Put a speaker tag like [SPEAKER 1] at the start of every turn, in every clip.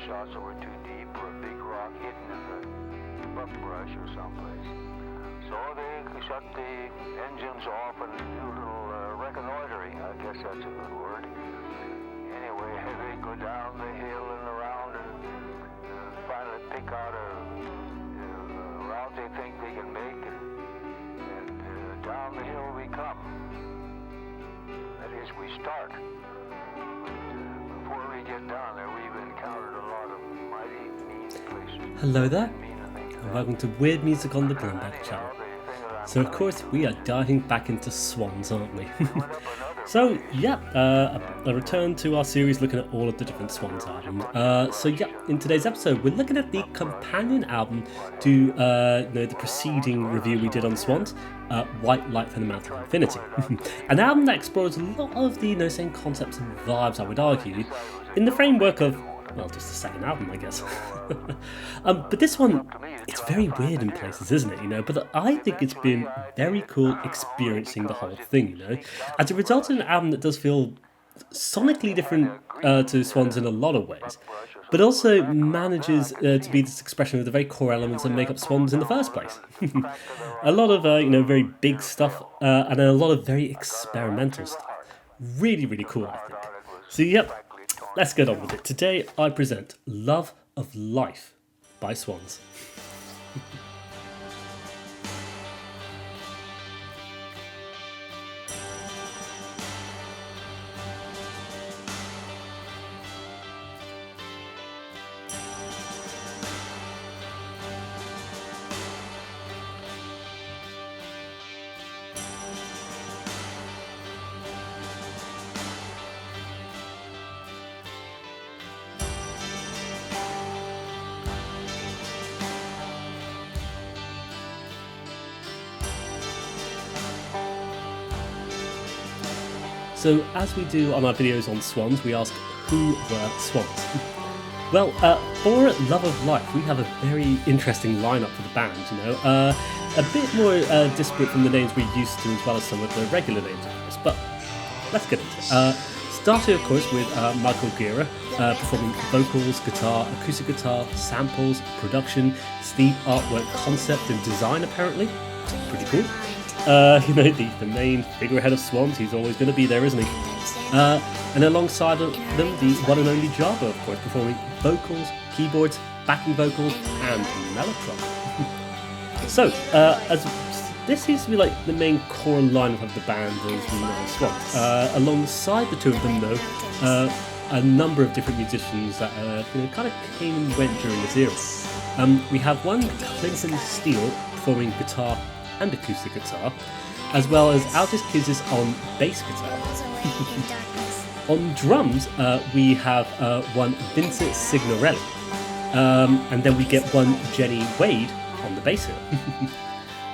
[SPEAKER 1] shots that were too deep or a big rock hidden in the buckbrush or someplace. So they shut the engines off and do a little reconnoitering. I guess that's a good word. Anyway, they go down the hill and around and finally pick out a route they think they can make, and down the hill we come. That is, we start. Before we get down there, we've encountered a lot of mighty mean places.
[SPEAKER 2] Hello there, and welcome to Weird Music on the Blumback channel. So of course we are diving back into Swans, aren't we? So yeah, a return to our series looking at all of the different Swans albums. So yeah, in today's episode we're looking at the companion album to the preceding review we did on Swans, White Light from the Mouth of Infinity. An album that explores a lot of the same concepts and vibes, I would argue, in the framework of, well, just the second album, I guess. But this one, it's very weird in places, isn't it? But I think it's been very cool experiencing the whole thing, as it results in an album that does feel sonically different to Swans in a lot of ways, but also manages to be this expression of the very core elements that make up Swans in the first place. A lot of very big stuff and a lot of very experimental stuff. Really, really cool, I think. So yep, let's get on with it. Today I present Love of Life by Swans. So, as we do on our videos on Swans, we ask, who were Swans? Well, for Love of Life, we have a very interesting lineup for the band, a bit more disparate from the names we're used to, as well as some of the regular names, of course, but let's get into it. Starting, of course, with Michael Gira, performing vocals, guitar, acoustic guitar, samples, production, Steve artwork, concept and design, apparently. Pretty cool. The main figurehead of Swans, he's always going to be there, isn't he? And alongside of them, the one and only Jarboe, of course, performing vocals, keyboards, backing vocals, and mellotron. So, as this seems to be like the main core lineup of the band as we know as Swans. Alongside the two of them, though, a number of different musicians that kind of came and went during this era. We have one Clinton Steele performing guitar and acoustic guitar, as well as Aldous Kisses on bass guitar. On drums, we have one Vincent Signorelli, and then we get one Jenny Wade on the bass here.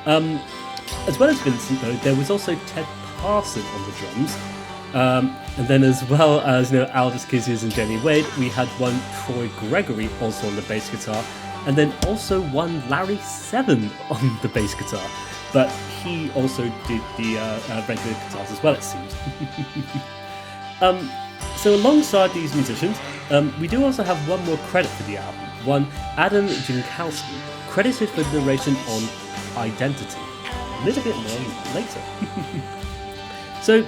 [SPEAKER 2] As well as Vincent, though, there was also Ted Parson on the drums, and then as well as Aldous Kisses and Jenny Wade, we had one Troy Gregory also on the bass guitar, and then also one Larry 7 on the bass guitar. But he also did the regular guitars as well, it seems. So alongside these musicians, we do also have one more credit for the album. One Adam Jinkowski, credited for the narration on Identity. A little bit more later. So,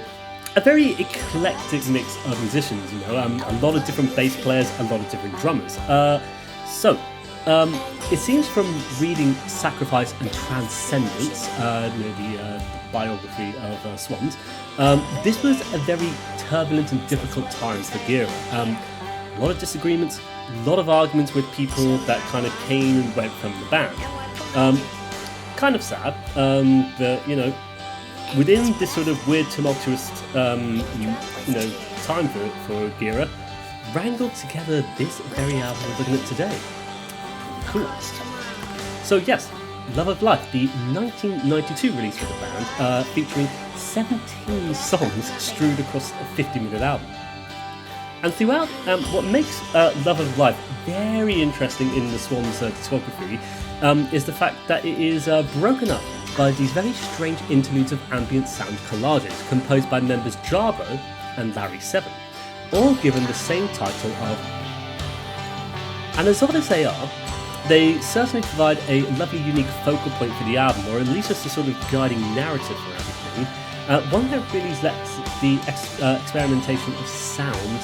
[SPEAKER 2] a very eclectic mix of musicians, a lot of different bass players, a lot of different drummers. It seems from reading Sacrifice and Transcendence, the biography of Swans, this was a very turbulent and difficult time for Gira. A lot of disagreements, a lot of arguments with people that kind of came and went from the band. Kind of sad that, within this sort of weird, tumultuous, time for Gira, wrangled together this very album we're looking at today. Cool. So yes, Love of Life, the 1992 release for the band, featuring 17 songs strewed across a 50-minute album. And throughout, what makes Love of Life very interesting in the Swans discography is the fact that it is broken up by these very strange interludes of ambient sound collages composed by members Jarboe and Lary 7, all given the same title of And as odd as they certainly provide a lovely unique focal point for the album, or at least just a sort of guiding narrative for everything. One that really lets the experimentation of sound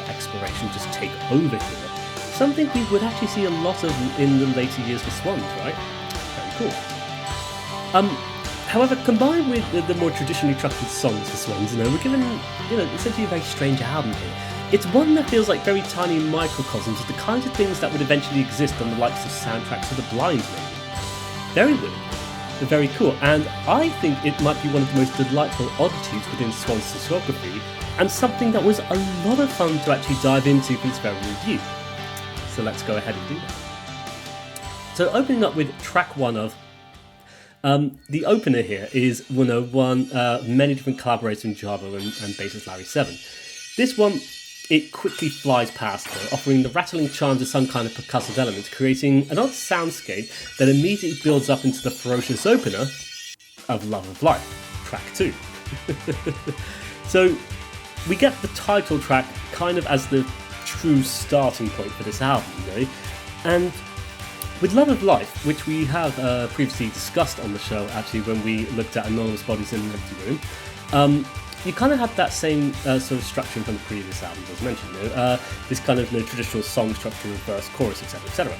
[SPEAKER 2] exploration just take over here. Something we would actually see a lot of in the later years for Swans, right? Very cool. However, combined with the more traditionally tracted songs for Swans, we're given, essentially a very strange album here. It's one that feels like very tiny microcosms of the kinds of things that would eventually exist on the likes of soundtracks for The Blind, maybe. Very weird, but very cool, and I think it might be one of the most delightful oddities within Swans' discography, and something that was a lot of fun to actually dive into for this very review. So let's go ahead and do that. So opening up with track 1 of the opener here is many different collaborators in Jarboe and bassist Lary 7. This one, it quickly flies past though, offering the rattling chimes of some kind of percussive element, creating an odd soundscape that immediately builds up into the ferocious opener of Love of Life, track 2. So we get the title track kind of as the true starting point for this album, and with Love of Life, which we have previously discussed on the show actually when we looked at Anonymous Bodies in an Empty Room, you kind of have that same sort of structure from the previous albums as mentioned, this kind of traditional song structure with verse, chorus, etc, etc.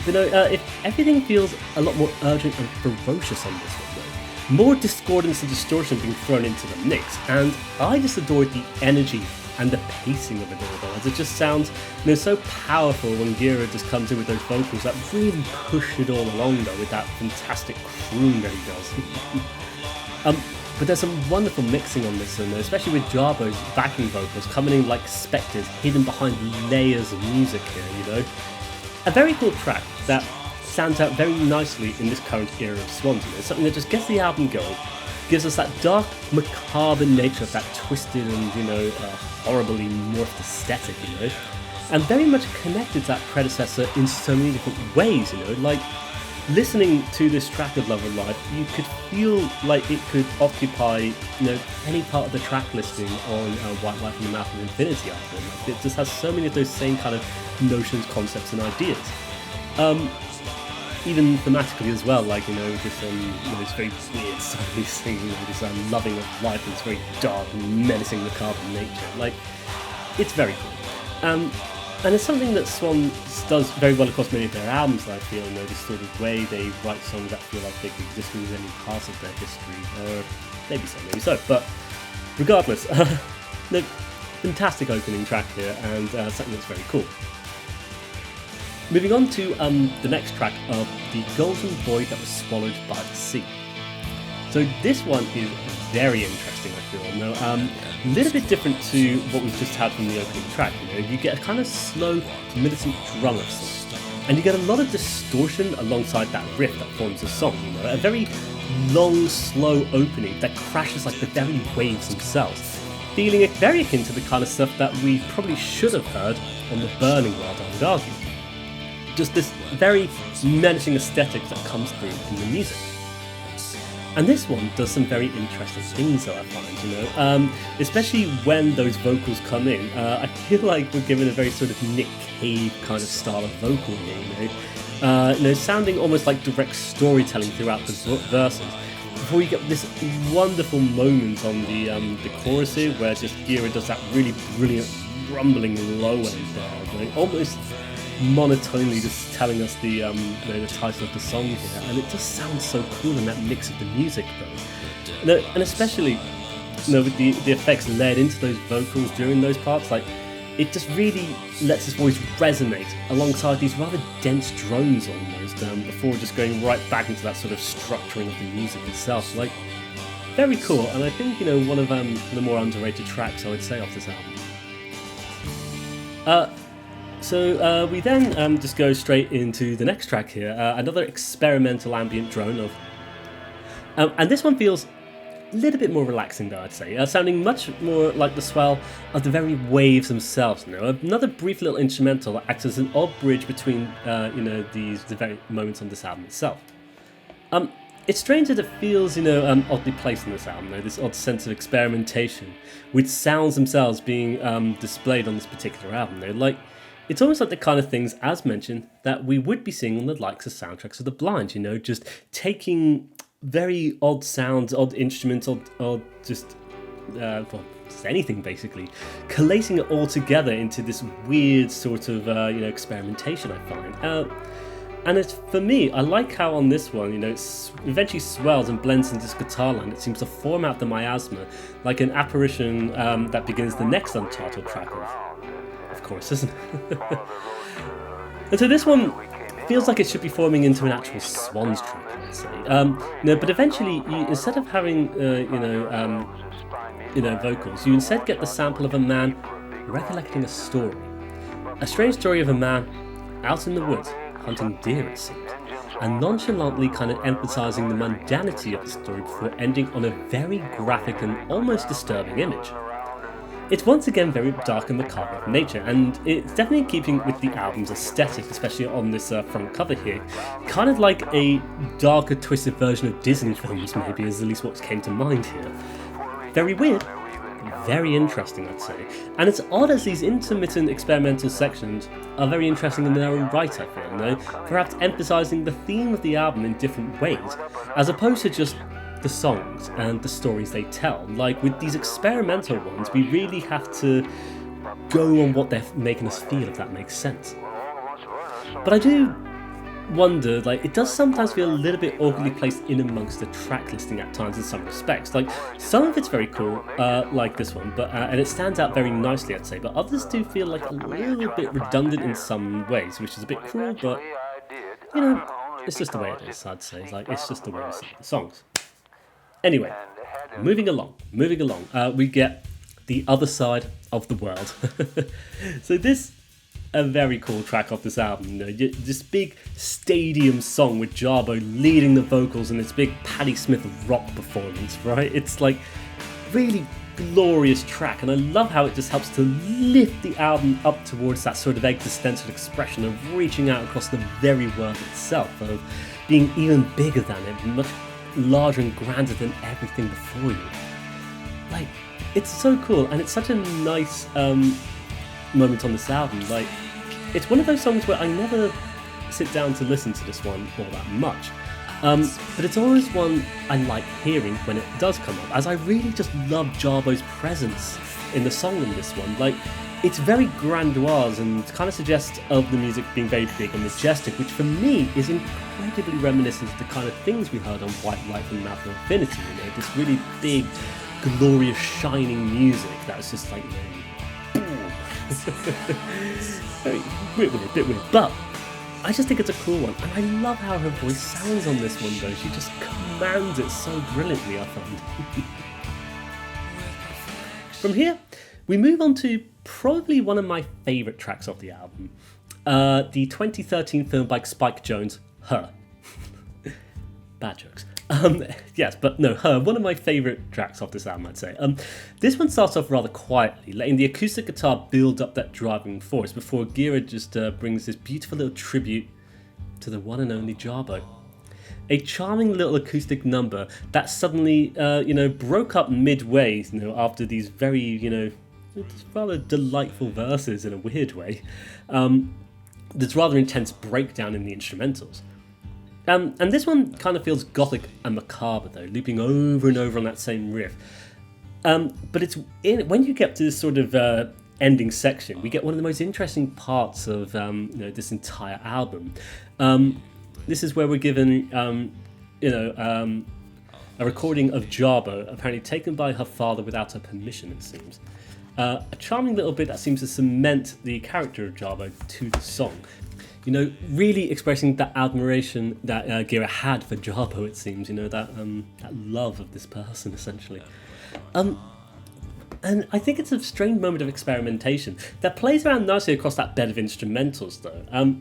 [SPEAKER 2] If everything feels a lot more urgent and ferocious on this one though, more discordance and distortion being thrown into the mix, and I just adored the energy and the pacing of it all though, as it just sounds so powerful when Gira just comes in with those vocals that really push it all along though with that fantastic croon that he does. But there's some wonderful mixing on this, and especially with Jarboe's backing vocals coming in like spectres hidden behind layers of music here, A very cool track that stands out very nicely in this current era of Swans, something that just gets the album going, gives us that dark, macabre nature of that twisted and, horribly morphed aesthetic, and very much connected to that predecessor in so many different ways, like listening to this track of Love of Life, you could feel like it could occupy, any part of the track listing on White Life in the Mouth of Infinity album. It just has so many of those same kind of notions, concepts, and ideas. Even thematically as well, like, this very weird suddenly singing, this loving of life, and it's very dark and menacing macabre nature. Like, it's very cool. And it's something that Swans does very well across many of their albums, I feel, this sort of way they write songs that feel like they could exist in any part of their history, or maybe so, but regardless, fantastic opening track here, and something that's very cool. Moving on to the next track of The Golden Void That Was Swallowed by the Sea. So this one is very interesting, I feel. A little bit different to what we've just had from the opening track. You get a kind of slow, militant drum of sorts, and you get a lot of distortion alongside that riff that forms the song. A very long, slow opening that crashes like the very waves themselves, feeling it very akin to the kind of stuff that we probably should have heard on The Burning World, I would argue. Just this very menacing aesthetic that comes through in the music. And this one does some very interesting things, though, I find, especially when those vocals come in. I feel like we're given a very sort of Nick Cave kind of style of vocal here, sounding almost like direct storytelling throughout the verses. Before you get this wonderful moment on the chorus here, where just Gira does that really brilliant rumbling low end there, almost monotonely just telling us the title of the song here, and it just sounds so cool in that mix of the music though. And especially with the effects layered into those vocals during those parts, like it just really lets his voice resonate alongside these rather dense drones almost, before just going right back into that sort of structuring of the music itself. Like, very cool, and I think one of the more underrated tracks, I would say, off this album. So we then just go straight into the next track here, another experimental ambient drone of, and this one feels a little bit more relaxing though, I'd say, sounding much more like the swell of the very waves themselves. Another brief little instrumental that acts as an odd bridge between the very moments on this album itself. It's strange that it feels, oddly placed in this album, this odd sense of experimentation with sounds themselves being displayed on this particular album. Like, It's almost like the kind of things, as mentioned, that we would be seeing on the likes of soundtracks of the blind, just taking very odd sounds, odd instruments, odd just, just anything basically, collating it all together into this weird sort of, experimentation, I find. And it's, for me, I like how on this one, it eventually swells and blends into this guitar line. It seems to form out the miasma like an apparition that begins the next untitled track of course, isn't it? And so this one feels like it should be forming into an actual Swans track, I'd say. But eventually, instead of having, vocals, you instead get the sample of a man recollecting a story. A strange story of a man out in the woods, hunting deer it seems, and nonchalantly kind of emphasising the mundanity of the story before ending on a very graphic and almost disturbing image. It's once again very dark and macabre of nature, and it's definitely in keeping with the album's aesthetic, especially on this front cover here. Kind of like a darker, twisted version of Disney films, maybe, is at least what came to mind here. Very weird, very interesting, I'd say. And it's odd as these intermittent experimental sections are very interesting in their own right, I feel, perhaps emphasising the theme of the album in different ways, as opposed to just the songs and the stories they tell. Like with these experimental ones, we really have to go on what they're making us feel, if that makes sense. But I do wonder, it does sometimes feel a little bit awkwardly placed in amongst the track listing at times in some respects. Like, some of it's very cool, like this one, but and it stands out very nicely, I'd say, but others do feel like a little bit redundant in some ways, which is a bit cruel, but, it's just the way it is, I'd say. It's just the way I sing the songs. Anyway, moving along, we get The Other Side of the World. So this, a very cool track off this album, this big stadium song with Jarboe leading the vocals in this big Patti Smith rock performance, right? It's like really glorious track, and I love how it just helps to lift the album up towards that sort of existential expression of reaching out across the very world itself, of being even bigger than it, much larger and grander than everything before you. It's so cool, and it's such a nice moment on this album. It's one of those songs where I never sit down to listen to this one all that much, but it's always one I like hearing when it does come up, as I really just love Jarboe's presence in the song in this one. It's very grandiose and kind of suggests of the music being very big and majestic, which for me is incredibly reminiscent of the kind of things we heard on White Light and Mouth of Infinity, this really big, glorious, shining music that was just boom. Bit weird, but I just think it's a cool one, and I love how her voice sounds on this one though. She just commands it so brilliantly, I find. From here, we move on to probably one of my favourite tracks off the album, the 2013 film by Spike Jonze, Her. Bad jokes. Yes, but no, Her, one of my favourite tracks off this album, I'd say. This one starts off rather quietly, letting the acoustic guitar build up that driving force before Gira just brings this beautiful little tribute to the one and only Jarboe. A charming little acoustic number that suddenly, broke up midway, after these very, rather delightful verses in a weird way. There's rather intense breakdown in the instrumentals. And this one kind of feels gothic and macabre though, looping over and over on that same riff. But it's when you get to this sort of ending section, we get one of the most interesting parts of this entire album. This is where we're given a recording of Jarboe, apparently taken by her father without her permission, it seems. A charming little bit that seems to cement the character of Jarboe to the song. Really expressing that admiration that Gira had for Jarboe, it seems, that love of this person, essentially. And I think it's a strange moment of experimentation that plays around nicely across that bed of instrumentals, though.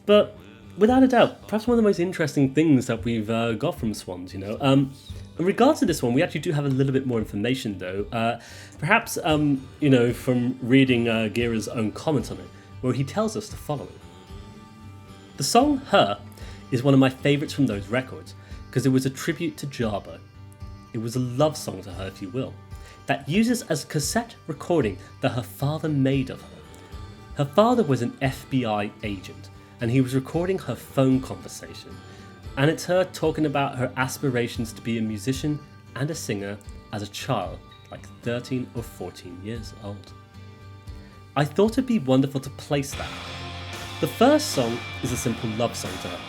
[SPEAKER 2] But without a doubt, perhaps one of the most interesting things that we've got from Swans, In regards to this one, we actually do have a little bit more information, though. Perhaps, from reading Gira's own comment on it, where he tells us the following. The song Her is one of my favourites from those records, because it was a tribute to Jarboe. It was a love song to her, if you will, that uses as a cassette recording that her father made of her. Her father was an FBI agent, and he was recording her phone conversation. And it's her talking about her aspirations to be a musician and a singer as a child, like 13 or 14 years old. I thought it'd be wonderful to place that. The first song is a simple love song to her,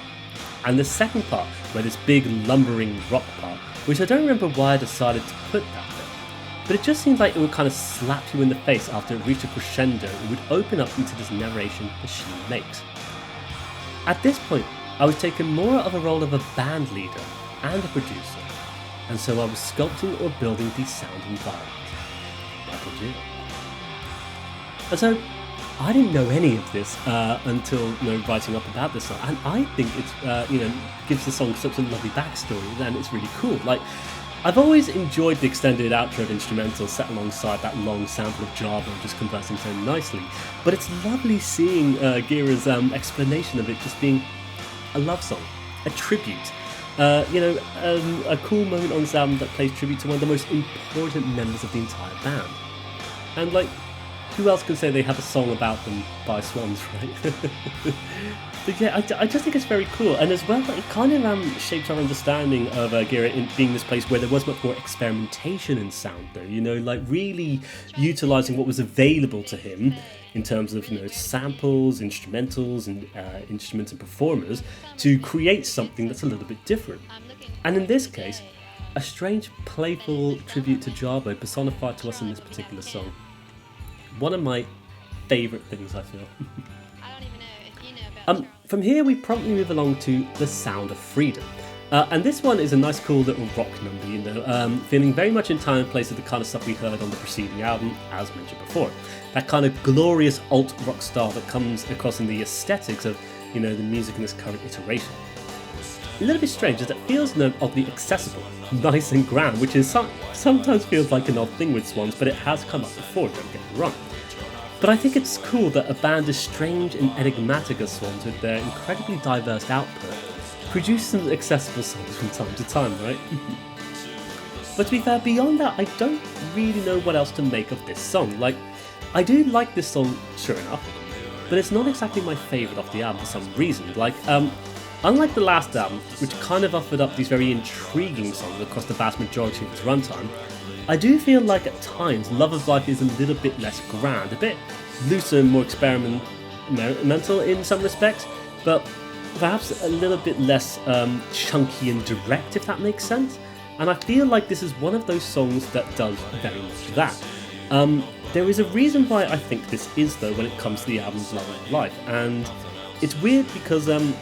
[SPEAKER 2] and the second part, where this big lumbering rock part, which I don't remember why I decided to put that there, but it just seemed like it would kind of slap you in the face after it reached a crescendo. It would open up into this narration that she makes. At this point, I was taking more of a role of a band leader and a producer, and so I was sculpting or building the sound environment. Michael G. And so I didn't know any of this until writing up about this song, and I think it's gives the song such a lovely backstory, and it's really cool. Like, I've always enjoyed the extended outro instrumental set alongside that long sample of Jarboe just conversing so nicely, but it's lovely seeing Gira's explanation of it just being a love song, a tribute, a cool moment on this album that plays tribute to one of the most important members of the entire band. And like, who else can say they have a song about them by Swans, right? But yeah, I just think it's very cool, and as well, it kind of shaped our understanding of Gira in being this place where there was much more experimentation in sound, though. Like really utilising what was available to him in terms of samples, instrumentals, and instruments and performers to create something that's a little bit different. And in this case, a strange, playful tribute to Jarboe personified to us in this particular song. One of my favourite things, I feel. From here, we promptly move along to The Sound of Freedom. And this one is a nice, cool little rock number, feeling very much in time and place with the kind of stuff we heard on the preceding album, as mentioned before. That kind of glorious alt-rock style that comes across in the aesthetics of, the music in this current iteration. A little bit strange, as it feels oddly accessible, nice and grand, which is sometimes feels like an odd thing with Swans, but it has come up before, don't get me wrong. But I think it's cool that a band as strange and enigmatic as Swans, with their incredibly diverse output, produce some accessible songs from time to time, right? But to be fair, beyond that, I don't really know what else to make of this song. Like, I do like this song, sure enough, but it's not exactly my favourite off the album for some reason. Like, unlike the last album, which kind of offered up these very intriguing songs across the vast majority of its runtime, I do feel like at times Love of Life is a little bit less grand, a bit looser and more experimental in some respects, but perhaps a little bit less chunky and direct, if that makes sense. And I feel like this is one of those songs that does very much that. There is a reason why I think this is, though, when it comes to the album's Love of Life, and it's weird because it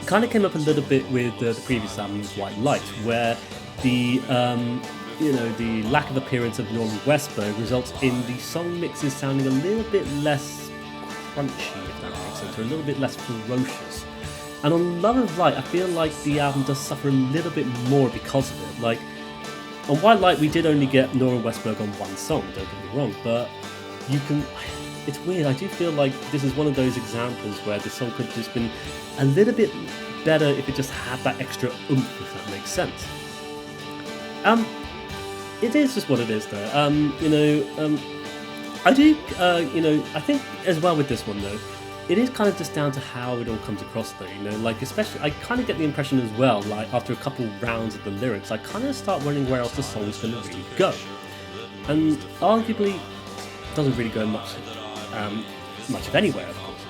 [SPEAKER 2] kind of came up a little bit with the previous album's White Light, where the lack of appearance of Norman Westberg results in the song mixes sounding a little bit less crunchy, if that makes sense, or a little bit less ferocious. And on Love of Light, I feel like the album does suffer a little bit more because of it. Like, on White Light, we did only get Norman Westberg on one song, don't get me wrong, but it's weird, I do feel like this is one of those examples where the song could have just been a little bit better if it just had that extra oomph, if that makes sense. It is just what it is, though. I think as well with this one, though, it is kind of just down to how it all comes across, though, like, especially, I kind of get the impression as well, like, after a couple rounds of the lyrics, I kind of start wondering where else the song's going to really go. And arguably, it doesn't really go much of anywhere, of course.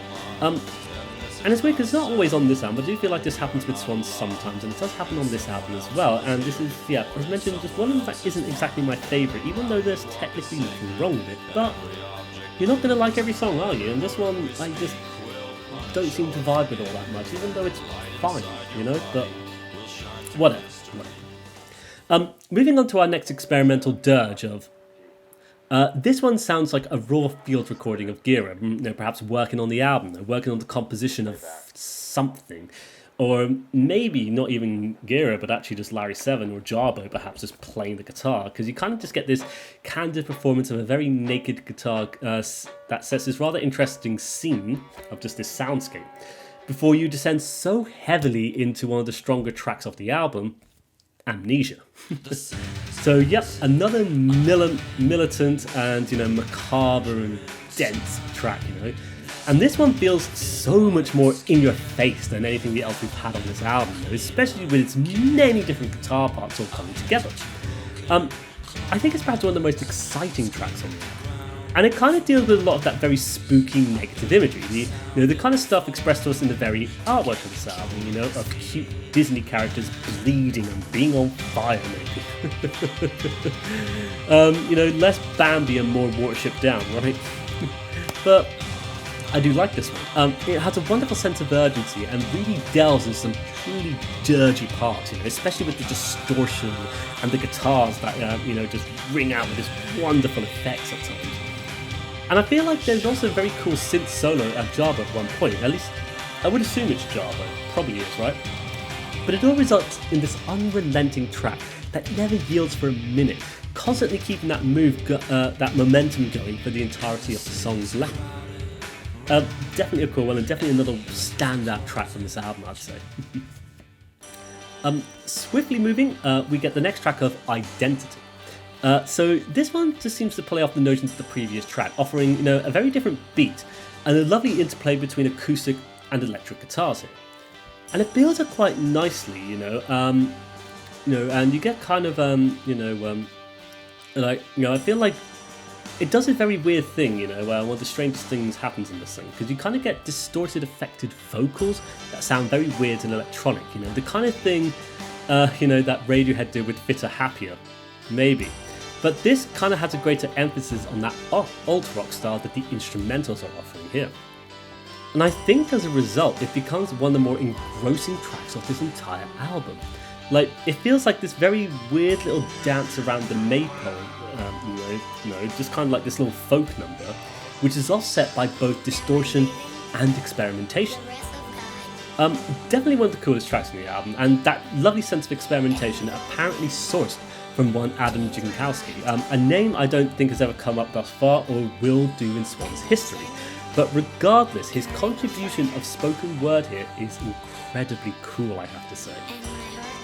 [SPEAKER 2] And it's weird because it's not always on this album, but I do feel like this happens with Swans sometimes, and it does happen on this album as well. And this is, as mentioned, just one that isn't exactly my favourite, even though there's technically nothing wrong with it. But you're not going to like every song, are you? And this one, I just don't seem to vibe with all that much, even though it's fine, but whatever. Moving on to our next experimental dirge of... this one sounds like a raw field recording of Gira, perhaps working on the album, working on the composition of something. Or maybe not even Gira, but actually just Larry 7 or Jarboe perhaps just playing the guitar, because you kind of just get this candid performance of a very naked guitar that sets this rather interesting scene of just this soundscape, before you descend so heavily into one of the stronger tracks of the album, Amnesia. So yep, another militant and macabre and dense track, And this one feels so much more in your face than anything else we've had on this album, though, especially with its many different guitar parts all coming together. I think it's perhaps one of the most exciting tracks on the album. And it kind of deals with a lot of that very spooky negative imagery, the kind of stuff expressed to us in the very artwork of this album, of cute Disney characters bleeding and being on fire maybe. Less Bambi and more Watership Down, right? But I do like this one. It has a wonderful sense of urgency and really delves into some really dirty parts, especially with the distortion and the guitars that, just ring out with this wonderful effects at times. And I feel like there's also a very cool synth solo at Jarboe at one point. At least, I would assume it's Jarboe. Probably is, right? But it all results in this unrelenting track that never yields for a minute, constantly keeping that that momentum going for the entirety of the song's length. Definitely a cool one, and definitely another standout track from this album, I'd say. Swiftly moving, we get the next track of Identity. So this one just seems to play off the notions of the previous track, offering a very different beat and a lovely interplay between acoustic and electric guitars here. And it builds up quite nicely, and you get kind of I feel like it does a very weird thing, one of the strangest things happens in this thing, because you kind of get distorted, affected vocals that sound very weird and electronic, the kind of thing, that Radiohead did with Fitter Happier, maybe. But this kind of has a greater emphasis on that alt rock style that the instrumentals are offering here. And I think as a result, it becomes one of the more engrossing tracks of this entire album. Like, it feels like this very weird little dance around the maypole, just kind of like this little folk number, which is offset by both distortion and experimentation. Definitely one of the coolest tracks in the album, and that lovely sense of experimentation apparently sourced from one Adam Jinkowski, a name I don't think has ever come up thus far or will do in Swans history. But regardless, his contribution of spoken word here is incredibly cool, I have to say.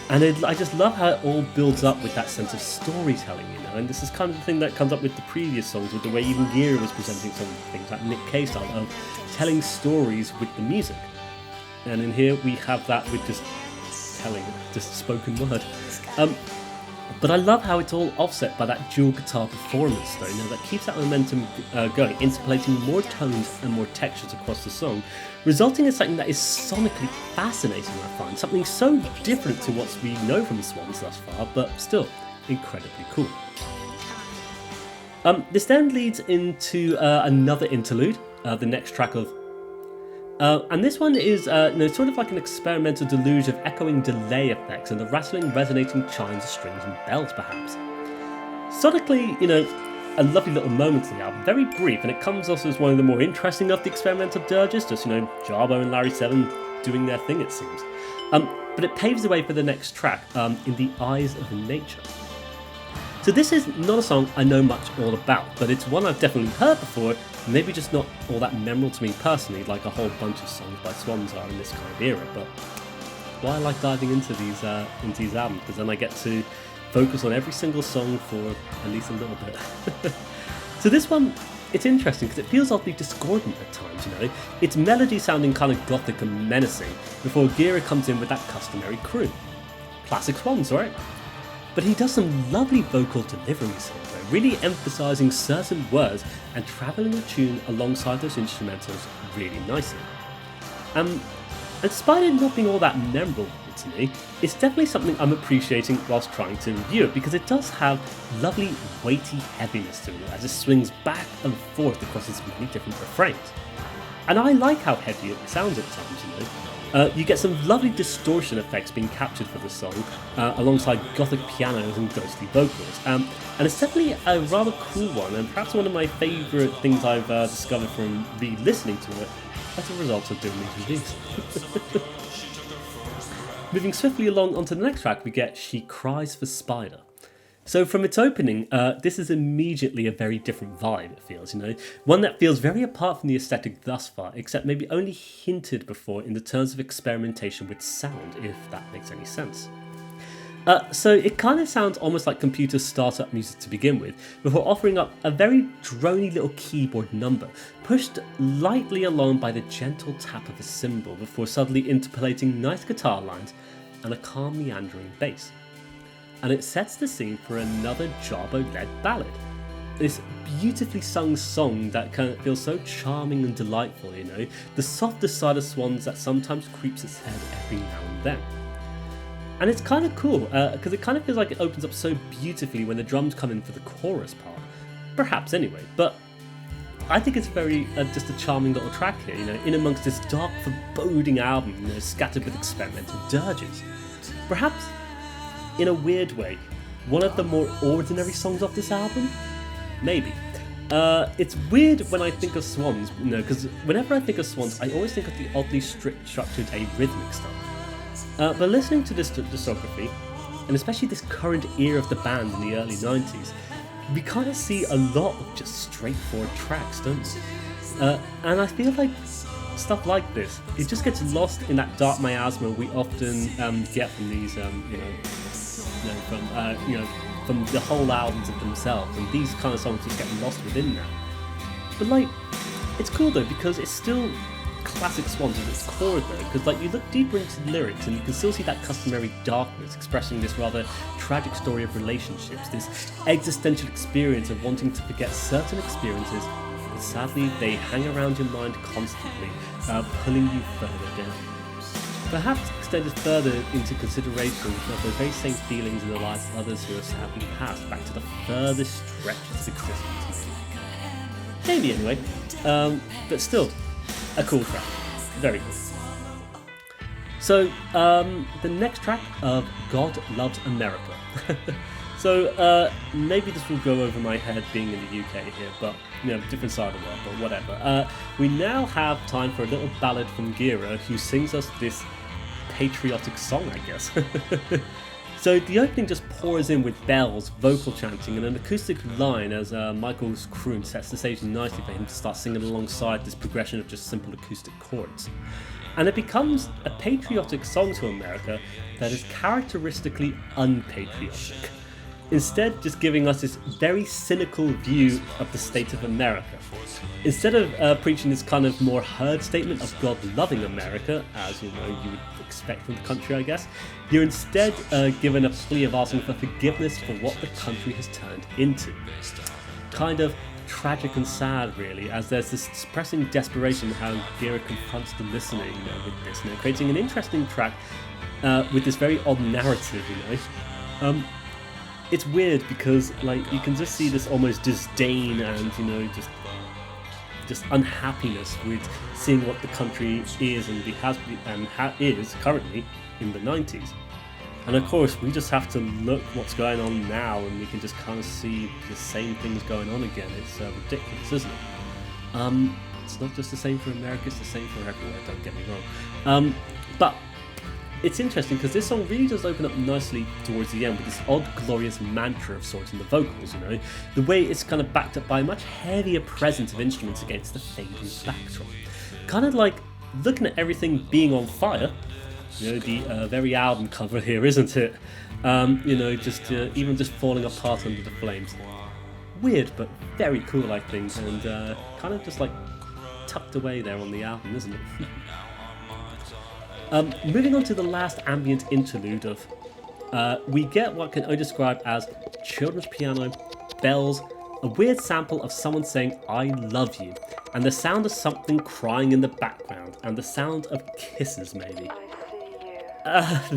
[SPEAKER 2] And I just love how it all builds up with that sense of storytelling, and this is kind of the thing that comes up with the previous songs, with the way even Gira was presenting some things like Nick Cave style of telling stories with the music. And in here we have that with just telling, just spoken word. But I love how it's all offset by that dual guitar performance though, that keeps that momentum going, interpolating more tones and more textures across the song, resulting in something that is sonically fascinating, I find. Something so different to what we know from Swans thus far, but still incredibly cool. This then leads into another interlude, the next track of and this one is sort of like an experimental deluge of echoing delay effects and the rattling, resonating chimes of strings and bells, perhaps. Sonically, a lovely little moment in the album, very brief, and it comes also as one of the more interesting of the experimental dirges, just, Jarboe and Lary 7 doing their thing, it seems. But it paves the way for the next track, In the Eyes of Nature. So this is not a song I know much all about, but it's one I've definitely heard before, maybe just not all that memorable to me personally, like a whole bunch of songs by Swans are in this kind of era, but why I like diving into these albums, because then I get to focus on every single song for at least a little bit. So this one, it's interesting because it feels oddly discordant at times, its melody sounding kind of gothic and menacing, before Gira comes in with that customary croon. Classic Swans, right? But he does some lovely vocal deliveries here, though, really emphasising certain words and travelling a tune alongside those instrumentals really nicely. And despite it not being all that memorable to me, it's definitely something I'm appreciating whilst trying to review it, because it does have lovely weighty heaviness to it as it swings back and forth across its many different refrains. And I like how heavy it sounds at times, you get some lovely distortion effects being captured for the song, alongside gothic pianos and ghostly vocals. And it's definitely a rather cool one, and perhaps one of my favourite things I've discovered from re-listening to it as a result of doing these reviews. Moving swiftly along onto the next track, we get She Cries for Spider. So from its opening, this is immediately a very different vibe, it feels, one that feels very apart from the aesthetic thus far, except maybe only hinted before in the terms of experimentation with sound, if that makes any sense. So it kind of sounds almost like computer startup music to begin with, before offering up a very drony little keyboard number, pushed lightly along by the gentle tap of a cymbal before suddenly interpolating nice guitar lines and a calm meandering bass. And it sets the scene for another Jarboe-led ballad. This beautifully sung song that kind of feels so charming and delightful, you know, the softer side of Swans that sometimes creeps its head every now and then. And it's kind of cool, because it kind of feels like it opens up so beautifully when the drums come in for the chorus part. Perhaps anyway, but I think it's very, just a charming little track here, you know, in amongst this dark, foreboding album, you know, scattered with experimental dirges. Perhaps, in a weird way, one of the more ordinary songs off this album? Maybe. It's weird when I think of Swans, you know, because whenever I think of Swans, I always think of the oddly structured arrhythmic stuff. But listening to this discography, and especially this current era of the band in the early 90s, we kind of see a lot of just straightforward tracks, don't we? And I feel like stuff like this, it just gets lost in that dark miasma we often get from these, from the whole albums of themselves, and these kind of songs just get lost within that. But like, it's cool though, because it's still classic Swans at its core though, because like you look deeper into the lyrics and you can still see that customary darkness expressing this rather tragic story of relationships, this existential experience of wanting to forget certain experiences, but sadly they hang around your mind constantly, pulling you further down. Perhaps extended further into consideration of the very same feelings in the lives of others who have sadly passed back to the furthest stretches of existence. Maybe anyway, but still, a cool track. Very cool. So, the next track of God Loves America. So, maybe this will go over my head being in the UK here, but, you know, different side of the world, but whatever. We now have time for a little ballad from Gira, who sings us this patriotic song, I guess. So the opening just pours in with bells, vocal chanting, and an acoustic line as Michael's croon sets the stage nicely for him to start singing alongside this progression of just simple acoustic chords. And it becomes a patriotic song to America that is characteristically unpatriotic. Instead, just giving us this very cynical view of the state of America. Instead of preaching this kind of more herd statement of God loving America, as you know you would expect from the country, I guess, you're instead given a plea of asking for forgiveness for what the country has turned into. Kind of tragic and sad, really, as there's this depressing desperation how Gira confronts the listener, you know, with this, you know, creating an interesting track with this very odd narrative, you know. It's weird because, like, you can just see this almost disdain and, you know, just unhappiness with seeing what the country is and is currently in the 90s. And of course, we just have to look what's going on now, and we can just kind of see the same things going on again. It's ridiculous, isn't it? It's not just the same for America; it's the same for everywhere. Don't get me wrong. But it's interesting because this song really does open up nicely towards the end with this odd, glorious mantra of sorts in the vocals, you know. The way it's kind of backed up by a much heavier presence of instruments against the fading backdrop. Kind of like looking at everything being on fire, you know, the very album cover here, isn't it? You know, just even just falling apart under the flames. Weird, but very cool, I think, and kind of just like tucked away there on the album, isn't it? Moving on to the last ambient interlude of, we get what can only describe as children's piano, bells, a weird sample of someone saying "I love you," and the sound of something crying in the background, and the sound of kisses maybe.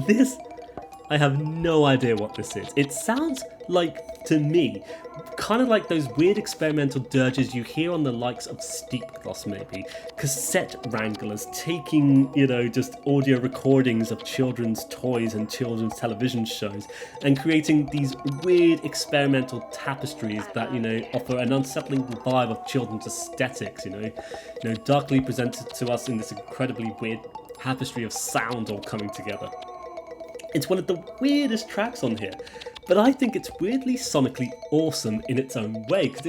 [SPEAKER 2] This, I have no idea what this is. It sounds like, to me, kind of like those weird experimental dirges you hear on the likes of Steep Gloss maybe, cassette wranglers taking, you know, just audio recordings of children's toys and children's television shows and creating these weird experimental tapestries that, you know, offer an unsettling vibe of children's aesthetics, you know, darkly presented to us in this incredibly weird tapestry of sound all coming together. It's one of the weirdest tracks on here, but I think it's weirdly sonically awesome in its own way, because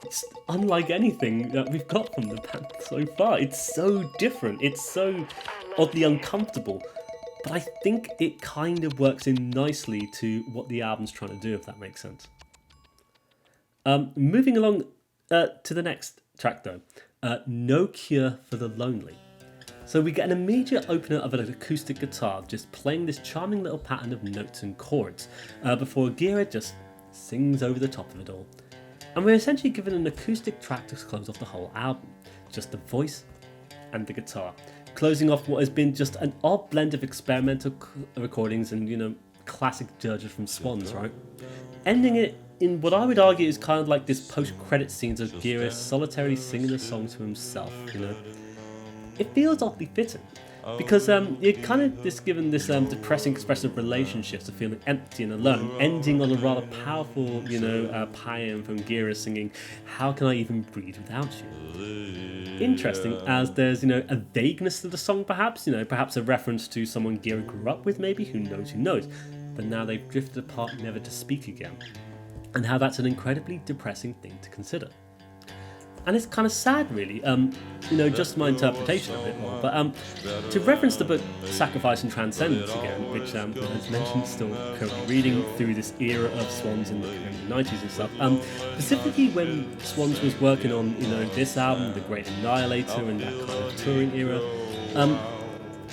[SPEAKER 2] it's unlike anything that we've got from the band so far. It's so different, it's so oddly uncomfortable, but I think it kind of works in nicely to what the album's trying to do, if that makes sense. Moving along to the next track though, No Cure for the Lonely. So we get an immediate opener of an acoustic guitar just playing this charming little pattern of notes and chords before Gira just sings over the top of it all. And we're essentially given an acoustic track to close off the whole album, just the voice and the guitar, closing off what has been just an odd blend of experimental recordings and, classic dirges from Swans, right? Ending it in what I would argue is kind of like this post-credit scenes of Gira solitarily singing a song to himself, It feels oddly fitting, because you're kind of given this depressing expression of relationships of feeling empty and alone, ending on a rather powerful, paean from Gira singing, "How can I even breathe without you?" Interesting, as there's, a vagueness to the song perhaps, perhaps a reference to someone Gira grew up with maybe, who knows, but now they've drifted apart never to speak again, and how that's an incredibly depressing thing to consider. And it's kind of sad, really, just my interpretation of it more. But to reference the book Sacrifice and Transcendence again, which, as mentioned, still currently reading through this era of Swans in the 90s and stuff, specifically when Swans was working on, this album, The Great Annihilator, and that kind of touring era,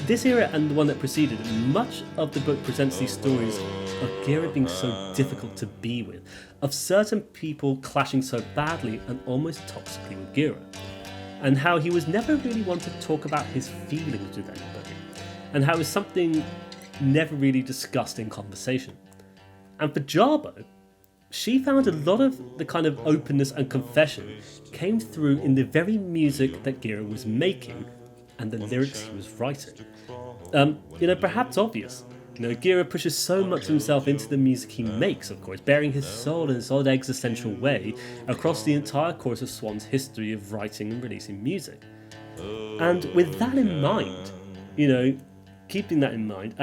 [SPEAKER 2] this era and the one that preceded it, much of the book presents these stories of Gira being so difficult to be with, of certain people clashing so badly and almost toxically with Gira, and how he was never really one to talk about his feelings with anybody, and how it was something never really discussed in conversation. And for Jarboe, she found a lot of the kind of openness and confession came through in the very music that Gira was making and the lyrics he was writing. Perhaps obvious. Gira pushes so much of himself into the music he makes, of course, bearing his soul in this odd existential way across the entire course of Swan's history of writing and releasing music. And with that in mind, keeping that in mind,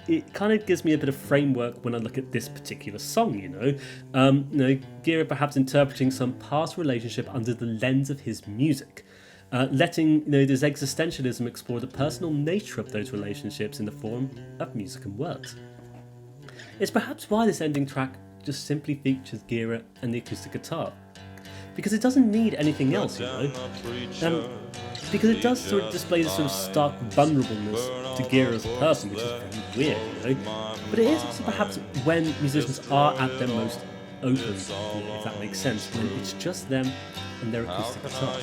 [SPEAKER 2] it kind of gives me a bit of framework when I look at this particular song, Gira perhaps interpreting some past relationship under the lens of his music. Letting this existentialism explore the personal nature of those relationships in the form of music and words. It's perhaps why this ending track just simply features Gira and the acoustic guitar, because it doesn't need anything else, because it does sort of display this sort of stark vulnerableness to Gira as a person, which is very weird, But it is also perhaps when musicians are at their most open, if that makes sense, when it's just them and their acoustic guitar.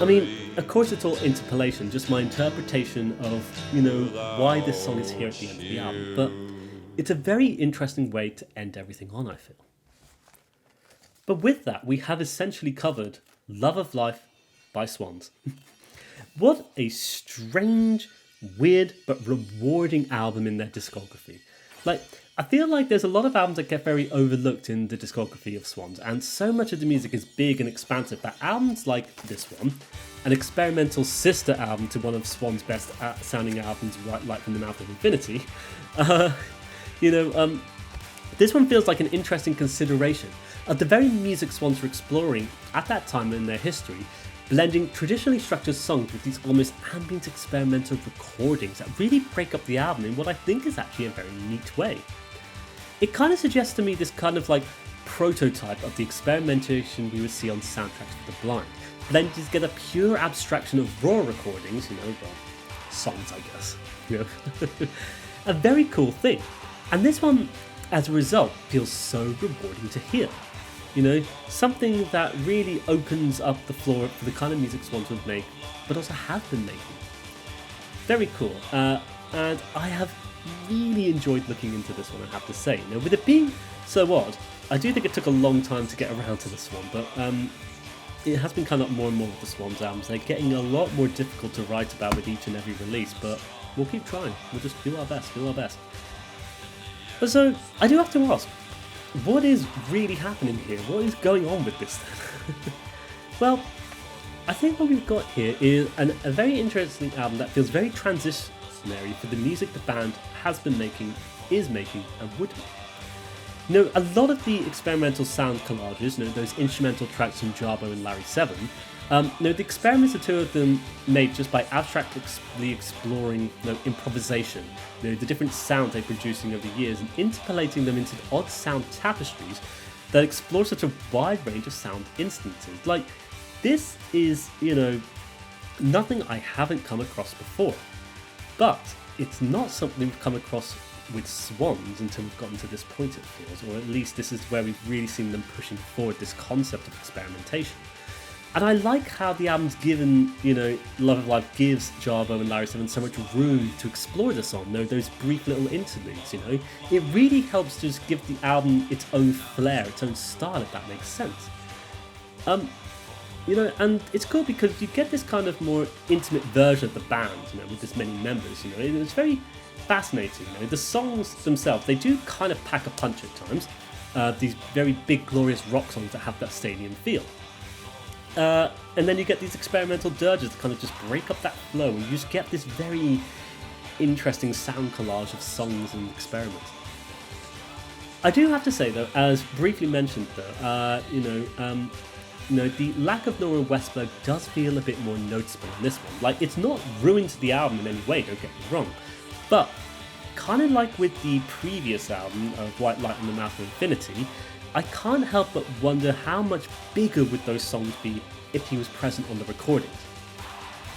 [SPEAKER 2] I mean, of course it's all interpolation, just my interpretation of, why this song is here at the end of the album, but it's a very interesting way to end everything on, I feel. But with that, we have essentially covered Love of Life by Swans. What a strange, weird, but rewarding album in their discography. I feel like there's a lot of albums that get very overlooked in the discography of Swans, and so much of the music is big and expansive that albums like this one, an experimental sister album to one of Swans' best sounding albums, Right from the Mouth of Infinity, this one feels like an interesting consideration of the very music Swans were exploring at that time in their history, blending traditionally structured songs with these almost ambient experimental recordings that really break up the album in what I think is actually a very neat way. It kind of suggests to me this kind of prototype of the experimentation we would see on soundtracks for the blind, blending together pure abstraction of raw recordings, songs I guess, a very cool thing. And this one, as a result, feels so rewarding to hear. Something that really opens up the floor for the kind of music Swans would make, but also have been making. Very cool, and I have really enjoyed looking into this one, I have to say. With it being so odd, I do think it took a long time to get around to this one, but it has been coming up more and more with the Swans albums. They're getting a lot more difficult to write about with each and every release, but we'll keep trying. We'll just do our best. But so, I do have to ask, what is really happening here? What is going on with this then? Well, I think what we've got here is a very interesting album that feels very transitionary for the music the band has been making, is making, and would make. A lot of the experimental sound collages, those instrumental tracks from Jarboe and Lary 7, The experiments the two of them made just by abstractly exploring improvisation, the different sounds they're producing over the years and interpolating them into odd sound tapestries that explore such a wide range of sound instances. Like, this is, nothing I haven't come across before. But it's not something we've come across with Swans until we've gotten to this point, it feels, or at least this is where we've really seen them pushing forward this concept of experimentation. And I like how the album's given, Love of Life gives Jarboe and Lary so much room to explore the song, those brief little interludes, It really helps to just give the album its own flair, its own style, if that makes sense. And it's cool because you get this kind of more intimate version of the band, with this many members, and it's very fascinating. The songs themselves, they do kind of pack a punch at times, these very big, glorious rock songs that have that stadium feel. And then you get these experimental dirges that kind of just break up that flow, and you just get this very interesting sound collage of songs and experiments. I do have to say, though, as briefly mentioned, though, the lack of Nora Westberg does feel a bit more noticeable in this one. Like, it's not ruined the album in any way, don't get me wrong, but kind of like with the previous album of White Light in the Mouth of Infinity, I can't help but wonder how much bigger would those songs be if he was present on the recordings.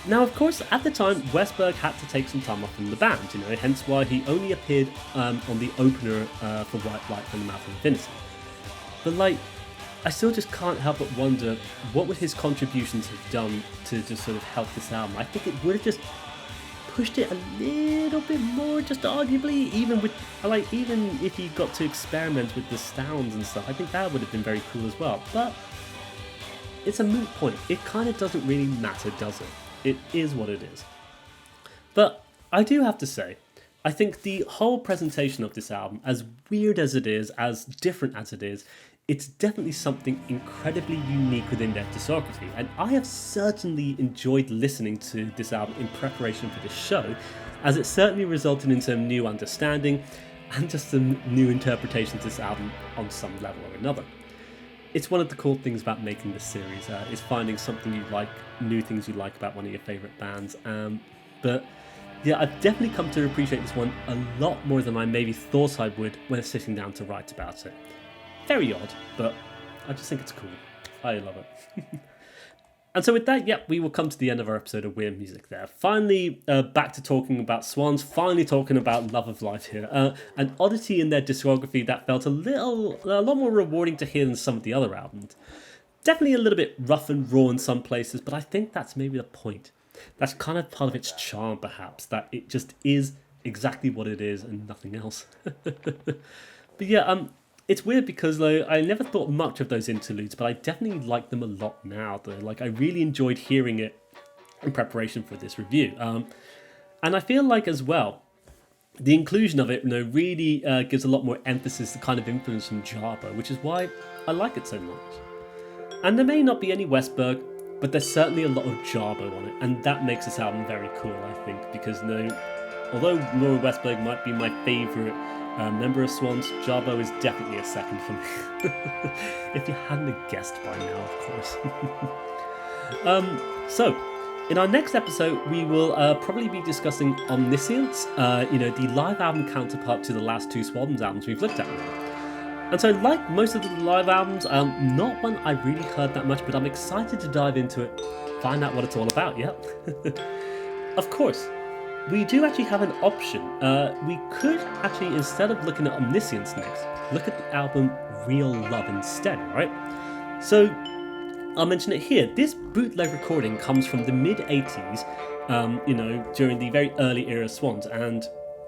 [SPEAKER 2] Now, of course, at the time, Westberg had to take some time off from the band, hence why he only appeared on the opener for White Light in the Mouth of Infinity. But, I still just can't help but wonder what would his contributions have done to just sort of help this album. I think it would have just pushed it a little bit more, just arguably, even if he got to experiment with the sounds and stuff. I think that would have been very cool as well. But it's a moot point. It kind of doesn't really matter, does it? It is what it is. But I do have to say, I think the whole presentation of this album, as weird as it is, as different as it is, it's definitely something incredibly unique within their discography, and I have certainly enjoyed listening to this album in preparation for this show, as it certainly resulted in some new understanding and just some new interpretations of this album on some level or another. It's one of the cool things about making this series, is finding something you like, new things you like about one of your favourite bands, but yeah, I've definitely come to appreciate this one a lot more than I maybe thought I would when sitting down to write about it. Very odd, but I just think it's cool. I love it. And so with that, we will come to the end of our episode of Weird Music there. Finally, back to talking about Swans, finally talking about Love of Life here. An oddity in their discography that felt a lot more rewarding to hear than some of the other albums. Definitely a little bit rough and raw in some places, but I think that's maybe the point. That's kind of part of its charm, perhaps, that it just is exactly what it is and nothing else. But yeah, it's weird because I never thought much of those interludes, but I definitely like them a lot now. Though, I really enjoyed hearing it in preparation for this review, and I feel like as well, the inclusion of it, really gives a lot more emphasis to kind of influence from Jarboe, which is why I like it so much. And there may not be any Westberg, but there's certainly a lot of Jarboe on it, and that makes this album very cool, I think, because although Nora Westberg might be my favourite member of Swans, Jarboe is definitely a second for me. If you hadn't guessed by now, of course. So, in our next episode, we will probably be discussing Omniscience, the live album counterpart to the last two Swans albums we've looked at now. And so, like most of the live albums, not one I really heard that much, but I'm excited to dive into it, find out what it's all about, Of course, we do actually have an option. We could actually, instead of looking at Omniscience next, look at the album Real Love instead, right? So, I'll mention it here. This bootleg recording comes from the mid-80s, during the very early era of Swans, and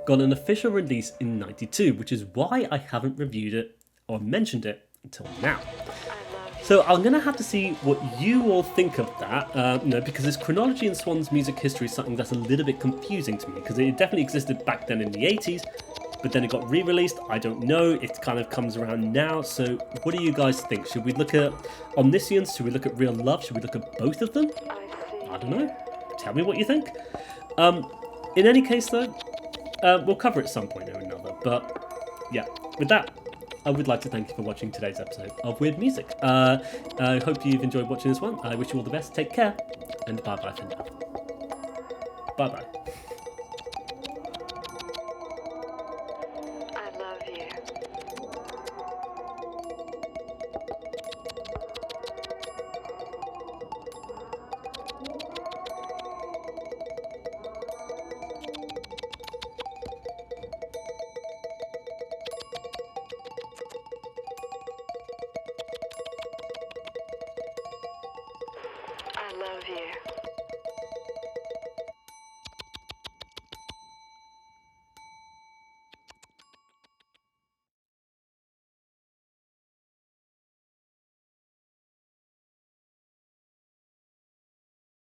[SPEAKER 2] got an official release in '92, which is why I haven't reviewed it or mentioned it until now. So I'm going to have to see what you all think of that, because this chronology in Swans music history is something that's a little bit confusing to me, because it definitely existed back then in the 80s, but then it got re-released. I don't know, it kind of comes around now, so what do you guys think? Should we look at Omniscience? Should we look at Real Love? Should we look at both of them? I don't know. Tell me what you think. In any case though, we'll cover it at some point or another, but yeah, with that, I would like to thank you for watching today's episode of Weird Music. I hope you've enjoyed watching this one. I wish you all the best. Take care, and bye-bye for now. Bye-bye.